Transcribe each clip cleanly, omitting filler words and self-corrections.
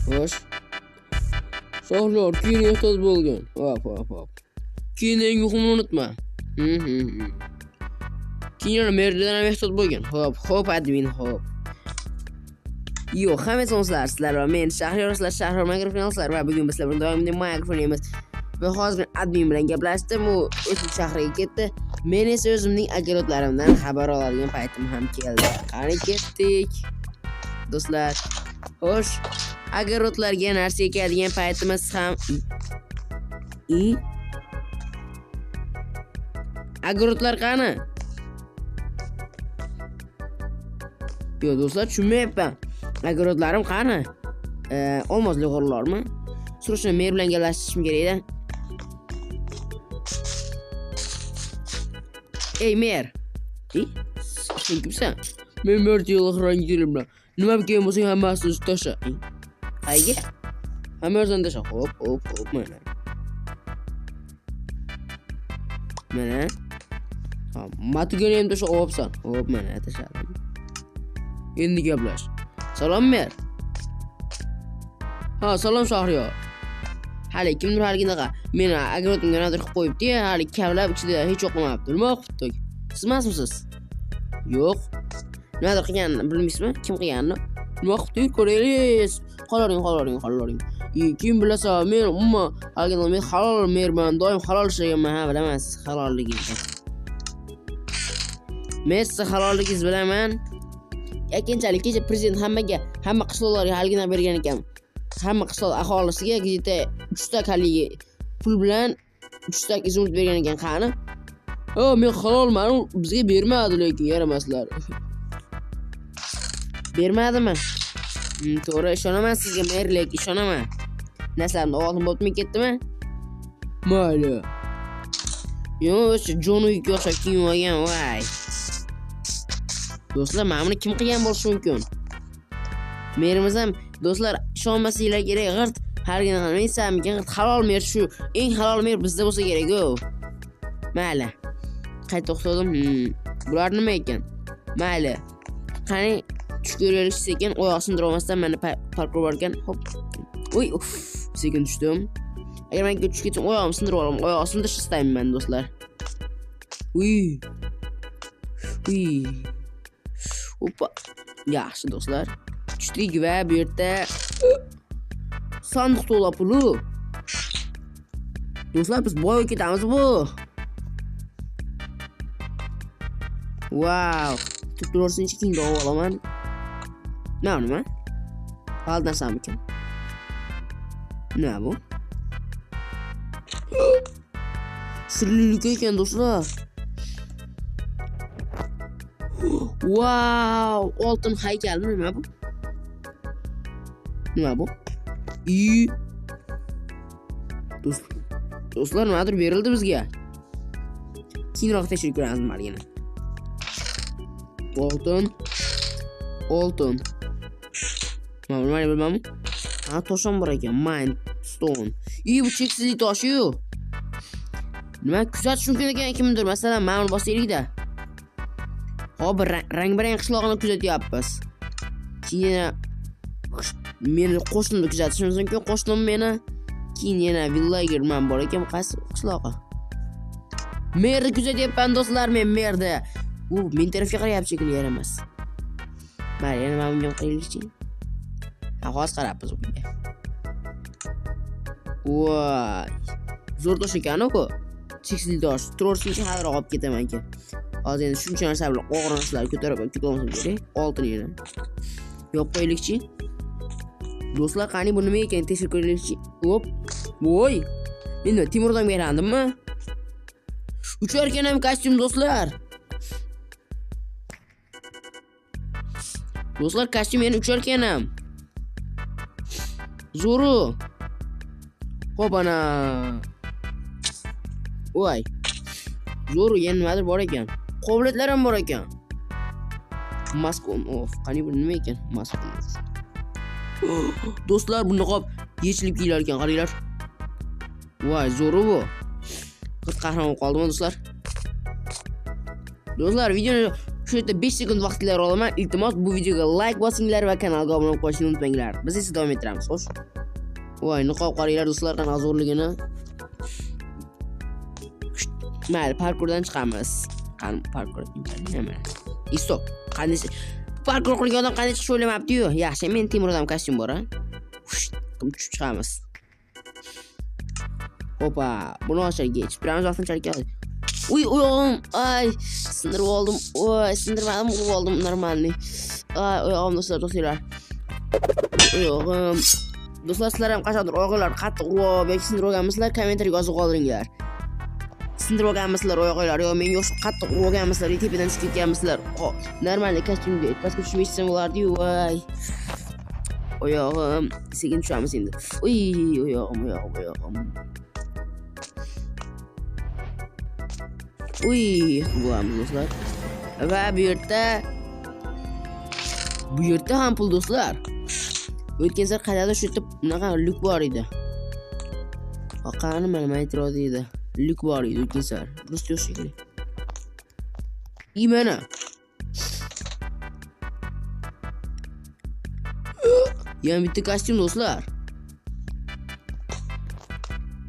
Xo'sh. Sog'lor, keyin ehtiyot bo'lgan. Hop. Keyin eng muhimini unutma. Keyin merdan ham ehtiyot bo'lgan. Hop, admin, hop. Yo'q, hammasi sizlar va men Shahriyorlar, Shahriyor mikrofonslar va bugun bizlar bilan doimiy mikrofonimiz va hozir admin bilan gaplashdim. U o'sha shahriga ketdi. Men esa o'zimning agarotlarimdan xabar oladigan paytim ham keldi. Qani ketdik. Do'stlar, xo'sh, agarotlarga narsa ekadigan paytimiz ham agarotlar qani? Yo'q, do'stlar, tushunmayapman. Agarotlarim qani? Olmozli g'orlarmi? Surishni mer bilan gaplashishim kerak edi. Ey mer. Sen kimsan? Men Mertiyol xarangirim bilan. Nima bo'lgan bo'lsa hammasini tasha. Qayga? Hammasini tasha. Hop, mana. Matigan ham tasha olibsan. Hop, mana tashadim. Endi gaplash. Salom mer. Ha, salom Shahriyor. Hali kimdir haligidaqa meni agrotimga nadir qilib qo'yibdi, hali kavlab ichida hech o'qimabdi. Nima qilibdi? Siz emasmisiz? Yo'q. Nadir qilganini bilmaysizmi? Kim qilganini? Nima qilibdi? Ko'raylik. Qolaring. Kim bilasa, men umuman haligidaqa men halol merman, doim halol ishlaganman, ha, bilaman siz halolligingizni. Men siz halolligingizni bilaman. Ikkinchilik kecha prezident hamma qishloqlarga haligina bergan ekan. Hamma qishloq aholisiga gazeta 3 ta kaliga pul bilan 3 ta izimut bergan ekan. Qani? Men halolman, bizga bermadi lekin yaramaslar. Bermadimi? To'g'ri, ishonaman sizga, merlik, ishonaman. Nasarimda oltin bo'lib ketdimi? Mayli. Yo'q, Jon Uykga o'xshab kiyim olgan, voy. Do'stlar, mana buni kim qilgan bo'lishi mumkin? Merimiz ham do'stlar ishonmasanglar kerak, g'irt hargina qilmaysanmikan, halol mer shu, eng halol mer bizda bo'lsa kerak-ku. Mayli. Qayta to'xtadim. Bular nima ekan? Mayli. Qani tushko'ralik sekin oyoq sindirmasdan meni parkur bor ekan. Hop. Uy, sekin tushdim. Agar men tushib ketsam oyog'imni sindirib olaman. Oyoq sindirish istayman men do'stlar. Uy. Opa. Yaxshi do'stlar. Tushdik va bu yerda sandiq to'la puli. Do'stlar, biz boy ketamiz bu. Wow. Tutursinchi kingda olaman. Nima? Aldansamikin. Nima bu? Sirlilik ekan do'stlar. Wow, oltin haykal nima bu? Do'stlar, nimadir berildi bizga. Keyinroq tekshirib ko'ramiz margina. Oltin. Mana bilmadim. Toshon bor ekan, mine stone. Bu cheksiz tosh-yu. Nima kuzatish mumkin ekan kimdir? Masalan, ma'mul bosaylik-da. Hop, rang-barang qishloqni kuzatyapmiz. Keyin meni qo'shnimni kuzatishimiz mumkin. Qo'shnim meni. Keyin yana villager man bor ekan, qaysi qishloqqa? Merni kuzatyapman do'stlar, men merda. Men tarafga qarayapti shekilli yaramas. Mana yana men bunga qaraylikchi. Hozir qarabmiz bunga. Voy. Zo'r tosh ekan-ku. Cheksiz tosh. Tursinchi haliroq olib ketaman ekan. Hozir endi shuncha narsa bilan og'ir narsalarni ko'tarib ketaman kerak. Oltin yana. Yop qo'ylikchi. Do'stlar, qani bu nima ekan? Tekshirib ko'raylikchi. Hop. Voy. Endi Timurdan berandimmi? Uchar ekan ham kostyum do'stlar. Do'stlar, kostyum yana uchar ekan ham. Zo'ru. Hop ana. Voy. Zo'ru yana nimadir bor ekan. Qobiliyatlar ham bor ekan. Maskon, qani bu nima ekan? Maskon. Do'stlar, bu niqob yechilib kelar ekan, qaranglar. Voy, zo'ru bu. Qahramon qoldimi do'stlar? Do'stlar, videoni Shu yerda 5 sekund vaqtinglarni olaman. Iltimos bu videoga like bosinglar va kanalga obuna bo'lib qolishni unutmanglar. Biz esa davom ettiramiz. Xo'sh. Voy, niqob qaranglar do'stlar, qanaqa zo'rligini. Mayli, parkurdan chiqamiz. Parkur nima? Stop. Qanday parkur qilgan odam qanday chiqish o'ylamabdi-yu. Yaxshi, men temir odam kostyum bor, ha. Chiqamiz. Hopa, buni ocharga yechib turamiz vaqtinchalik. Uy, oyog'im, ay, sindirib oldim. Voy, sindirmadim, urib oldim normalniy. Ay, oyog'im do'stlar, to'xtanglar. Oyog'im. Do'stlar, sizlar ham qachondir oyoqlar qattiq urib yoki sindirib olganmisizlar? Kommentariyga yozib qoldiringlar. Sindirib olganmisizlar oyoqlar yo menga o'xshab qattiq urib olganmisizlar, tepadan tushib ketganmisizlar? Normalniy kostyumga pastga tushib yetsam bo'lardi-yu, voy. Oyog'im, sekin tushamiz endi. Uy, oyog'im. Uy, bo'lamiz do'stlar. Va bu yerda ham pul do'stlar. O'tgan safar qayerda shu yerda bunaqa lyuk bor edi. Qani mana aytib edi. Lyuk bor edi o'tgan safar. Rus yo'q kerak. Mana. Yana bitta kostyum do'stlar.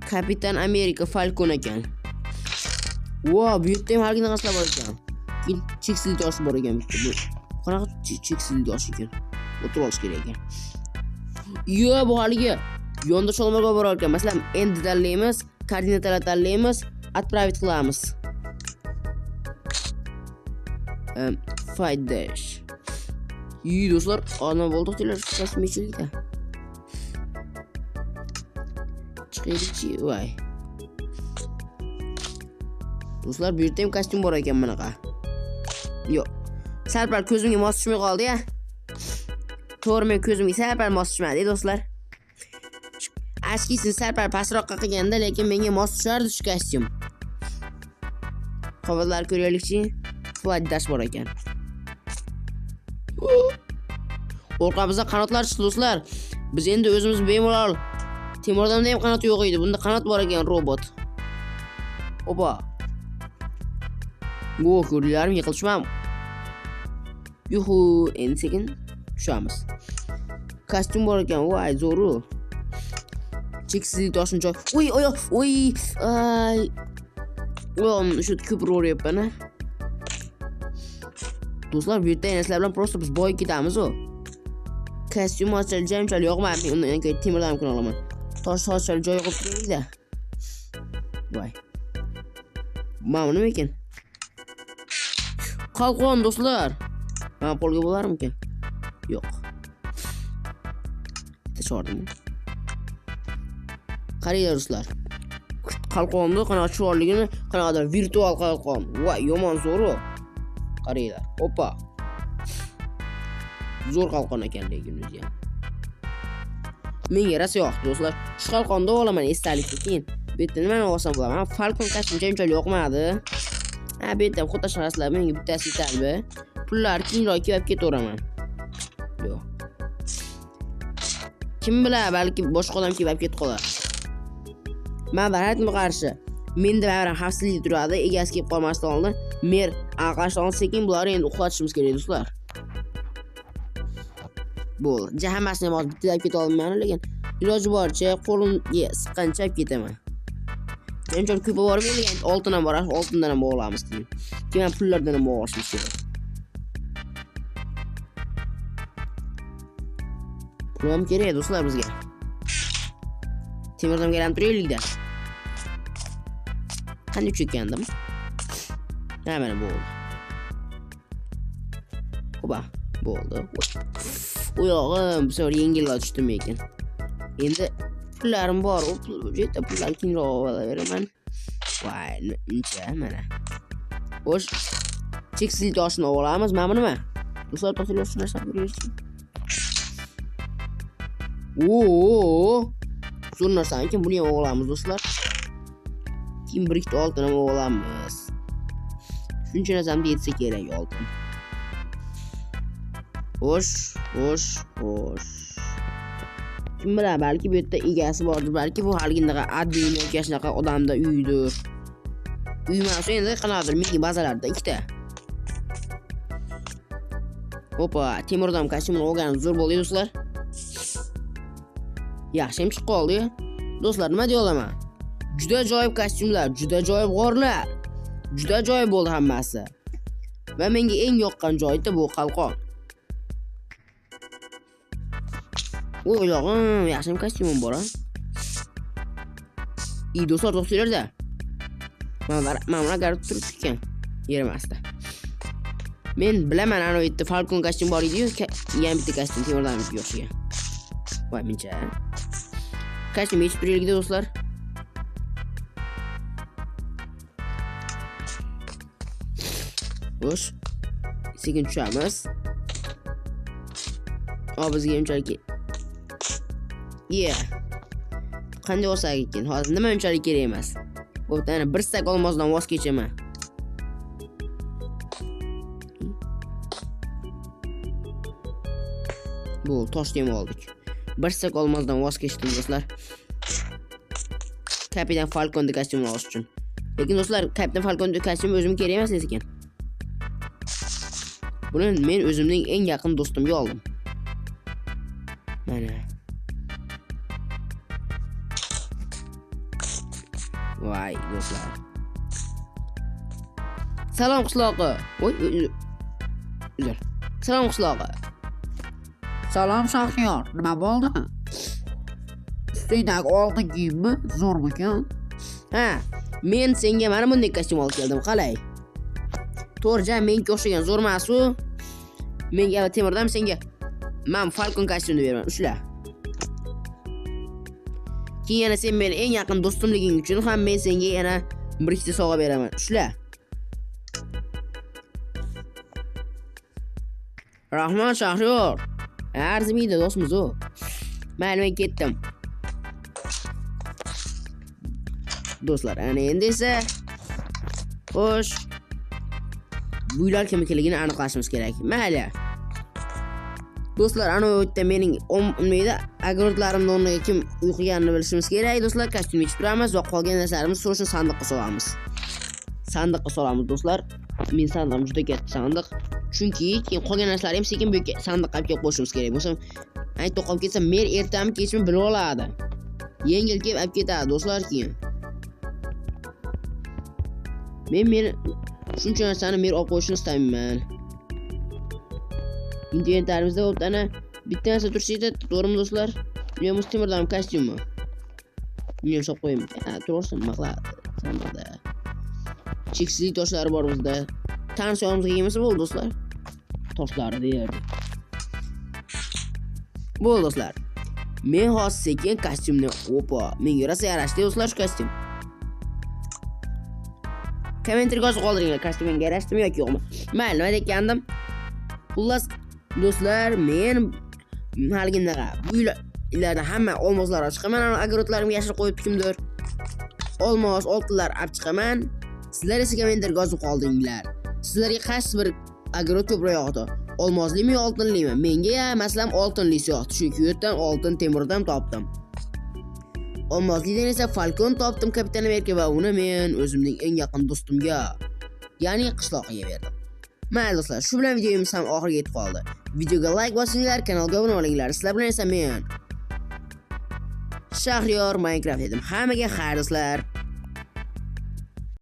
Kapitan Amerika Falcon ekan. Wow, bu yerda ham hargina qaslar bor ekan. Cheksiz tosh bor ekan bitta bu. Qanaqa cheksiz tosh ekan? O'tirib olish kerak ekan. Yo, bu haligi yondashuvlarga borar ekan. Masalan, endi tanlaymiz, koordinatalar tanlaymiz, отправить qilamiz. Fight dash. Do'stlar, ana bo'ldi sizlar kosmechlikda. Chiqaylikchi, voy. Do'stlar, bu yerda ham kostyum bor ekan bunaqa. Yo'q. Sal-pal ko'zimga mos tushmay qoldi-ya. To'g'ri, men ko'zimga sal-pal mos tushmadi, do'stlar. Ashkisi sal-pal pastroqqa qilganda, lekin menga mos tushardi shu kostyum. Qo'llar ko'raylikchi. Flight dash bor ekan. Orqamizda qanotlar chiqdi do'stlar. Biz endi o'zimiz bemalol. Temir odamda ham qanot yo'q edi. Bunda qanot bor ekan, robot. Opa. Go, ko'rdilarmi, yiqilishmam. Yuhu, endi sekin tushamiz. Kostyum bor ekan, voy, zo'ru. Cheksiz toshni joy. Uy, oyoq, uy, ay. Shu ko'pir o'ryapman, ha. Do'stlar, bu yerda sizlar bilan prosta biz boy ketamiz-ku. Kostyum ochilgancha yo'qmadi. Undan keyin temirdan kun olaman. Tosh joy yo'q turibdi-da. Voy. Mana nima ekan? Qalqon do'stlar. Men qo'lga bo'larmikan? Yo'q. Tashordim. Qaranglar do'stlar. Qalqonni qanaqa chiroyligini, qanaqadir virtual qalqon. Voy, yomon zo'ru. Qaranglar. Hoppa. Zo'r qalqon ekan lekin o'zi ham. Menga yarasa yo'q do'stlar. Shu qalqonni olaman esdalikka keyin. Bu yerda nimani olsam bo'laman? Falcon kostyum unchalik yoqmadi. Ha, bu yerda xuddi shunaqalar menga bittasi yetarli. Pullar keyinroq kelib ketaveraman. Yo'q. Kim bilar, balki boshqa odam kelib ketib qolar. Men barhatmi qarshi. Menda baribir xavfsizlik turadi, egasi kelib qolmasdan oldin. Mer aqashdan sekin bularni endi uxlatishimiz kerak do'stlar. Bo'ldi. Jahamasini ham hozir bitta keta olmayman, lekin iloji boricha qo'limga siqqancha ketaman. Menchor ko'p borib lekin oltin ham bor, oltindan ham olamiz keyin. Keyin pullardan ham olishimiz kerak. Pul ham kerak do'stlar bizga. Temirdan ham turaylikda. Qanday chekkandim? Ha, mana bo'ldi. Ho'pa, bo'ldi. Oyog'im, bu sefer yengilroq tushdim ekan. Endi pullarim bor, u yerda pullar keyinroq olaveraman. Voy, uncha mana. Xo'sh, cheksiz toshni olamiz. Mana nima? Do'stlar, to'xtanglar, shu narsani ko'raylik. Zo'r narsa ekan, buni ham olamiz do'stlar. Keyin bir ikkita oltin ham olamiz. Shuncha narsani yetsa kerak oltin. Xo'sh. Kim bilar, balki bu yerda egasi bordir, balki bu haligindaqa admin yoki shunaqa odamda uydir. Uy emas, endi qanaqadir mini bazalarda ikkita. Opa, Temurdam kostyumini olganim zo'r bo'ldi do'stlar. Yaxshi ham chiqib qoldi. Do'stlar, nima deya olaman? Juda ajoyib kostyumlar, juda ajoyib g'orlar. Juda ajoyib bo'ldi hammasi. Va menga eng yoqqan joyi bu qalqon. O'ylag'im, yaxshi kostyumim bor ha. Do'stlar, to'xtanglar-da. Mana garib turib ekan. Yeramasdi. Men bilaman, ana yerda Falcon kostyum bor edi-yu, yana bitta kostyum Temurdan o'xshagan. Voy mencha. Kostyum yechib turaylik do'stlar. Xo'sh. Sekin tushamiz. Bizga unchalik qanday bo'lsa ekan, hozir nima unchalik kerak emas. Bo'pti, ana bir stak olmozdan voz kechaman. Bu tosh tema oldik. Bir stak olmozdan voz kechdim do'stlar. Kapitan Falcon kostyumini olish uchun. Lekin do'stlar, Kapitan Falcon kostyumi o'zim kerak emas ekan. Buni men o'zimning eng yaqin do'stimga oldim. Mana. Voy do'stlar. Salom qishloqi. Uzr. Salom qishloqi. Salom Shahriyor, nima bo'ldi? Ustingdagi oltin kiyimmi? Zo'rmikan? Ha, men senga mana bunday kostyum olib keldim, qalay? To'g'ri, menga o'xshagan zo'r emas-ku. Menga Temurdan senga men Falcon kostyumini beraman, ushla. Keyin yana sen meni eng yaqin do'stimliging uchun ham men senga yana bir ikkita sovg'a beraman, ushla. Rahmat Shahriyor. Arzimaydi do'stimiz u. Mayli, men ketdim. Do'stlar, ana endi esa xo'sh, buylar kim ekanligini aniqlashimiz kerak. Mayli. Do'stlar, ana u yerda mening umida agrodlarimning o'rniga kim uxlaganini bilishimiz kerak. Do'stlar, kostyum yechib turamiz va qolgan narsalarimizni so'rashni sandiqqa solamiz. Sandiqqa solamiz do'stlar. Men sandiqim juda katta sandiq. Chunki keyin qolgan narsalar ham sekin bu sandiqqa olib kelib qo'yishimiz kerak. Bo'lsa, ayt to'qolib ketsa, mer ertami kechmi bilib oladi. Yengil kelib olib ketadi do'stlar keyin. Men shuncha narsani mer olib qo'yishni istayman. Inventarimizda o'tana bitta narsa turishida, to'g'rimi do'stlar? Men Temurdan kostyummi? Men solib qo'yaymi? To'g'risi nima qiladi? Sanada. Cheksizlik toshlari bor bizda. Tansiyonimizga yemasa bo'ldi do'stlar. Toshlari deyardi. Bo'ldi do'stlar. Men hozir sekin kostyumni menga rosa yarashdi do'stlar shu kostyum. Kommentarga yozib qoldiringlar, kostyum menga yarashdimi yoki yo'qmi. Mayli, nima degandim? Xullas do'stlar, men haligindaqa bu uylardan hamma olmozlar olib chiqaman, agrodlarimga yashirib qo'yib kimdir. Olmos, oltinlar olib chiqaman. Sizlar esa kommentarga yozib qoldinglar. Sizlarga qaysi bir agrod ko'proq yoqdi? Olmozlimi yo oltinlimi? Menga masalan oltinlisi yoqdi, chunki u yerdan oltin Temurdan topdim. Olmozlidan esa Falcon topdim Kapitan Amerika va uni men o'zimning eng yaqin do'stimga, ya'ni qishloqiga berdim. Mayli do'stlar, shu bilan videomiz ham oxiriga yetib qoldi. Videoga like bosinglar, kanalga obuna bo'linglar. Sizlar bilan esa men Shahriyor Minecraft edim. Hammaga xayr do'stlar.